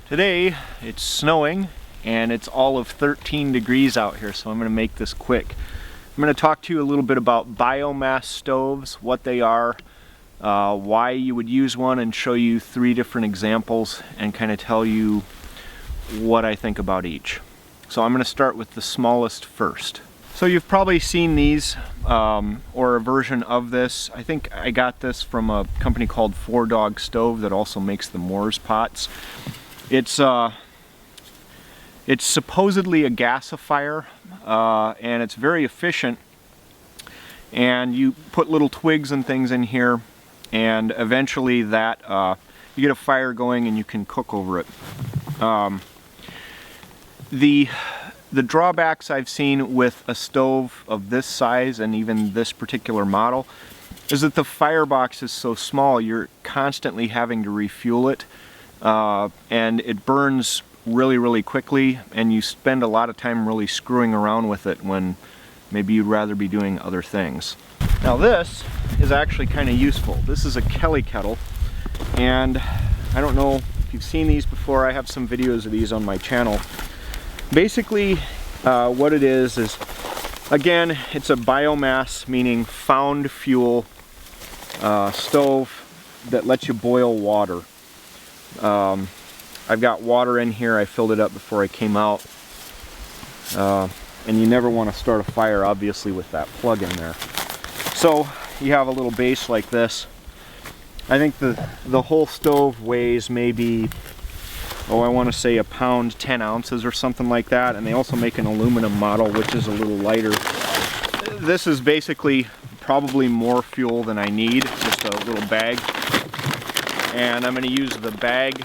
Today it's snowing and it's all of 13 degrees out here, so I'm going to make this quick. I'm going to talk to you a little bit about biomass stoves, what they are, why you would use one, and show you 3 different examples and kind of tell you what I think about each. So I'm going to start with the smallest first. So you've probably seen these or a version of this. I think I got this from a company called 4 Dog Stove that also makes the Moore's pots. It's supposedly a gasifier and it's very efficient, and you put little twigs and things in here and eventually that you get a fire going and you can cook over it. The drawbacks I've seen with a stove of this size and even this particular model is that the firebox is so small you're constantly having to refuel it, and it burns really quickly, and you spend a lot of time really screwing around with it when maybe you'd rather be doing other things. Now this is actually kind of useful. This is a Kelly kettle, and I don't know if you've seen these before. I have some videos of these on my channel. Basically what it is again, it's a biomass, meaning found fuel stove that lets you boil water. I've got water in here. I filled it up before I came out, and you never want to start a fire obviously with that plug in there. So you have a little base like this. I think the whole stove weighs maybe, oh, I want to say 1 pound 10 ounces or something like that, and they also make an aluminum model which is a little lighter. This is basically probably more fuel than I need, just a little bag, and I'm going to use the bag,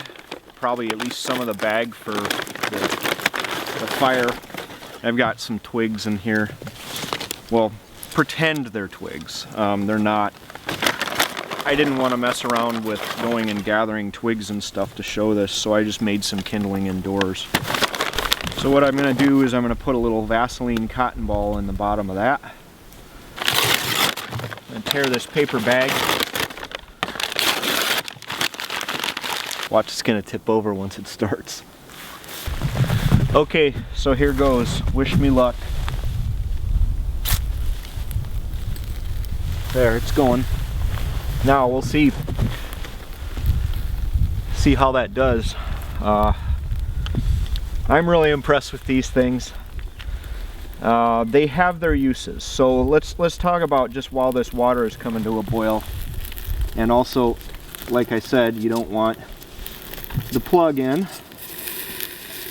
probably at least some of the bag, for the fire. I've got some twigs in here. Well, pretend they're twigs. They're not. I didn't want to mess around with going and gathering twigs and stuff to show this, so I just made some kindling indoors. So what I'm going to do is I'm going to put a little Vaseline cotton ball in the bottom of that. I'm going to tear this paper bag. Watch, it's going to tip over once it starts. Okay, so here goes. Wish me luck. There, it's going. Now we'll see how that does. I'm really impressed with these things. They have their uses. So let's talk about just while this water is coming to a boil. And also, like I said, you don't want the plug in.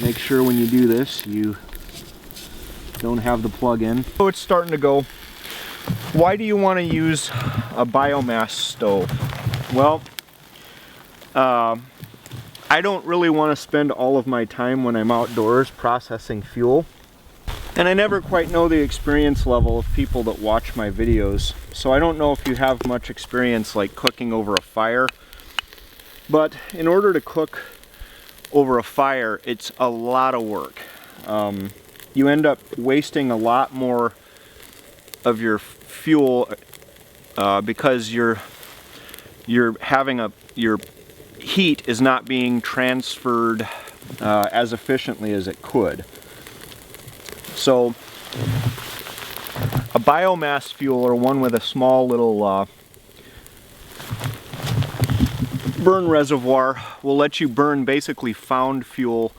Make sure when you do this you don't have the plug in. So it's starting to go. Why do you want to use a biomass stove? Well, I don't really want to spend all of my time when I'm outdoors processing fuel, and I never quite know the experience level of people that watch my videos, so I don't know if you have much experience like cooking over a fire. But in order to cook over a fire, it's a lot of work. You end up wasting a lot more of your fuel because your heat is not being transferred as efficiently as it could. So a biomass fuel, or one with a small little burn reservoir, will let you burn basically found fuel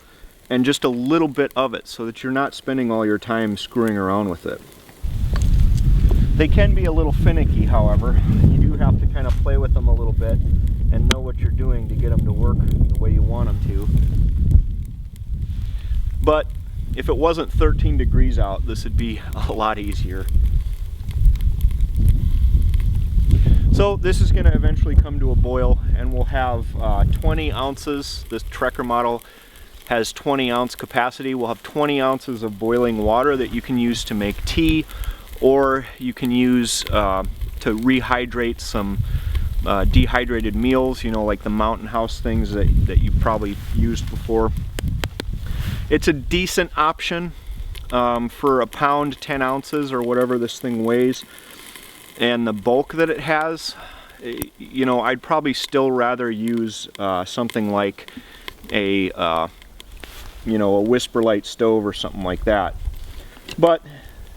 and just a little bit of it, so that you're not spending all your time screwing around with it. They can be a little finicky, however. You do have to kind of play with them a little bit and know what you're doing to get them to work the way you want them to. But if it wasn't 13 degrees out, this would be a lot easier. So this is going to eventually come to a boil, and we'll have 20 ounces. This Trekker model has 20 ounce capacity. We'll have 20 ounces of boiling water that you can use to make tea, or you can use to rehydrate some dehydrated meals, you know, like the Mountain House things that you've probably used before. It's a decent option for 1 pound 10 ounces or whatever this thing weighs, and the bulk that it has. You know, I'd probably still rather use something like a you know, a Whisper Light stove or something like that. But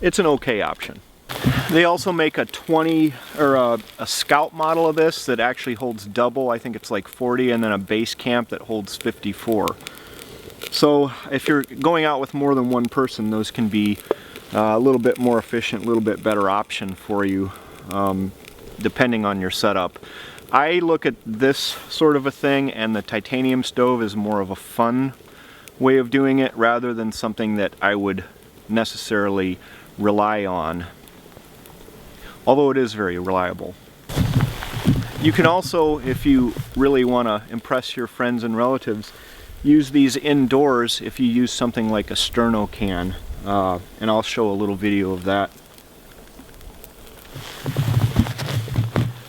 it's an okay option. They also make a 20 or a Scout model of this that actually holds double. I think it's like 40, and then a base camp that holds 54. So if you're going out with more than one person, those can be a little bit more efficient, a little bit better option for you, depending on your setup. I look at this sort of a thing, and the titanium stove is more of a fun way of doing it rather than something that I would necessarily rely on, although it is very reliable. You can also, if you really want to impress your friends and relatives, use these indoors if you use something like a sterno can, and I'll show a little video of that.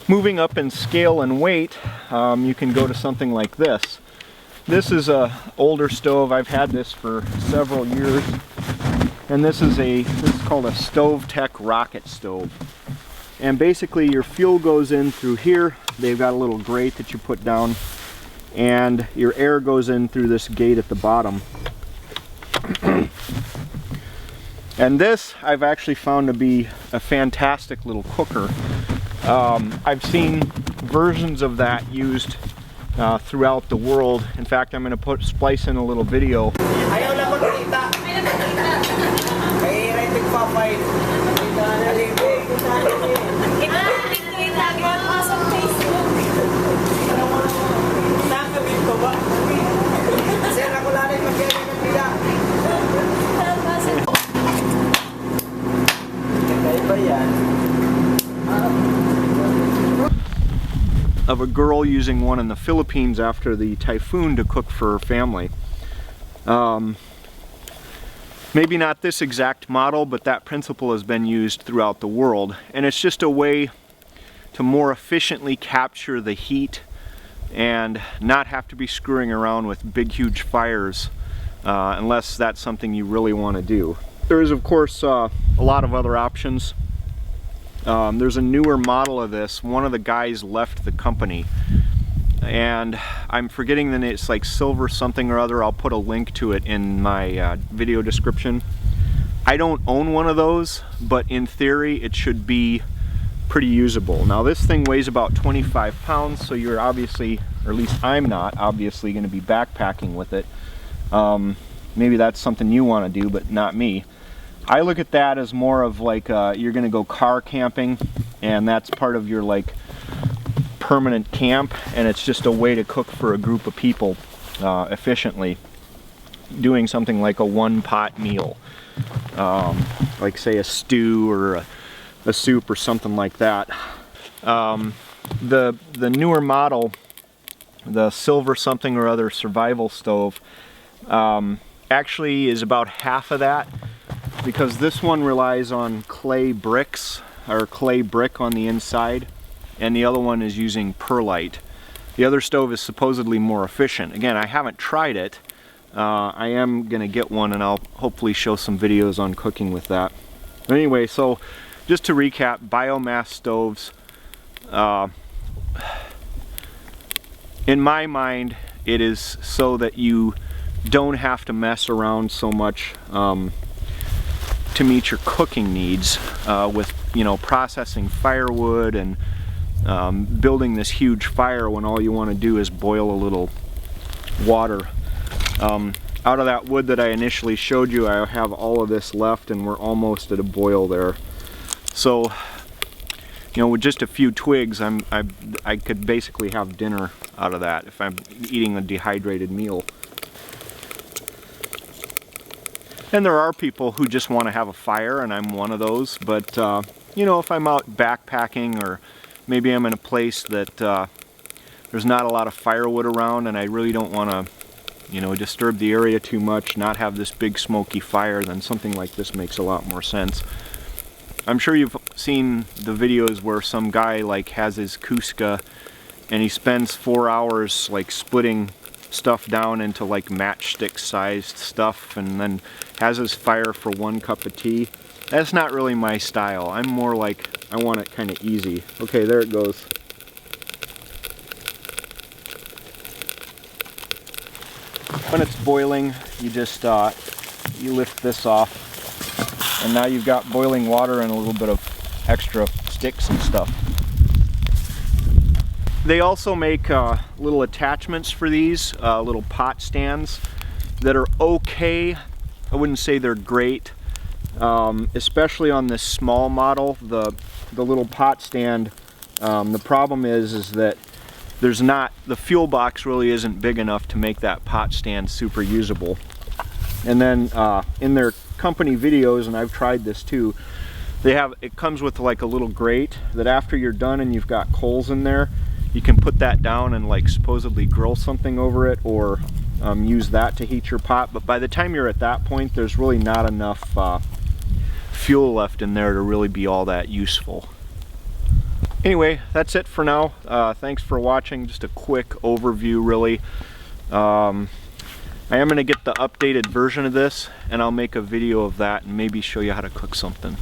Moving up in scale and weight, you can go to something like this. This is an older stove. I've had this for several years, and this is called a StoveTech rocket stove. And basically your fuel goes in through here. They've got a little grate that you put down, and your air goes in through this gate at the bottom. And this I've actually found to be a fantastic little cooker. I've seen versions of that used throughout the world. In fact, I'm going to splice in a little video. Of a girl using one in the Philippines after the typhoon to cook for her family. Maybe not this exact model, but that principle has been used throughout the world, and it's just a way to more efficiently capture the heat and not have to be screwing around with big huge fires unless that's something you really want to do. There is of course a lot of other options. There's a newer model of this. One of the guys left the company, and I'm forgetting the name. It's like Silver something or other. I'll put a link to it in my video description. I don't own one of those, but in theory it should be pretty usable. Now this thing weighs about 25 pounds, so you're obviously, or at least I'm not, obviously going to be backpacking with it. Maybe that's something you want to do, but not me. I look at that as more of like you're going to go car camping, and that's part of your like permanent camp, and it's just a way to cook for a group of people efficiently, doing something like a one-pot meal, like say a stew or a soup or something like that. The newer model, the Silver something or other survival stove, actually is about half of that, because this one relies on clay bricks, or clay brick on the inside, and the other one is using perlite. The other stove is supposedly more efficient. Again, I haven't tried it. I am gonna get one, and I'll hopefully show some videos on cooking with that. But anyway, so just to recap, biomass stoves, in my mind, it is so that you don't have to mess around so much to meet your cooking needs with, you know, processing firewood and building this huge fire when all you want to do is boil a little water. Out of that wood that I initially showed you, I have all of this left, and we're almost at a boil there. So, you know, with just a few twigs, I could basically have dinner out of that if I'm eating a dehydrated meal. And there are people who just want to have a fire, and I'm one of those, but you know, if I'm out backpacking, or maybe I'm in a place that there's not a lot of firewood around, and I really don't want to, you know, disturb the area too much, not have this big smoky fire, then something like this makes a lot more sense. I'm sure you've seen the videos where some guy like has his Cusca, and he spends 4 hours like splitting stuff down into like matchstick sized stuff, and then has his fire for 1 cup of tea. That's not really my style. I'm more like, I want it kind of easy. Okay, there it goes. When it's boiling, you just you lift this off, and now you've got boiling water and a little bit of extra sticks and stuff. They also make little attachments for these, little pot stands that are okay. I wouldn't say they're great, especially on this small model. The little pot stand, the problem is that there's not, the fuel box really isn't big enough to make that pot stand super usable. And then in their company videos, and I've tried this too, it comes with like a little grate that after you're done and you've got coals in there, you can put that down and like supposedly grill something over it, or use that to heat your pot. But by the time you're at that point, there's really not enough fuel left in there to really be all that useful. Anyway, that's it for now. Thanks for watching. Just a quick overview, really. I am going to get the updated version of this, and I'll make a video of that and maybe show you how to cook something.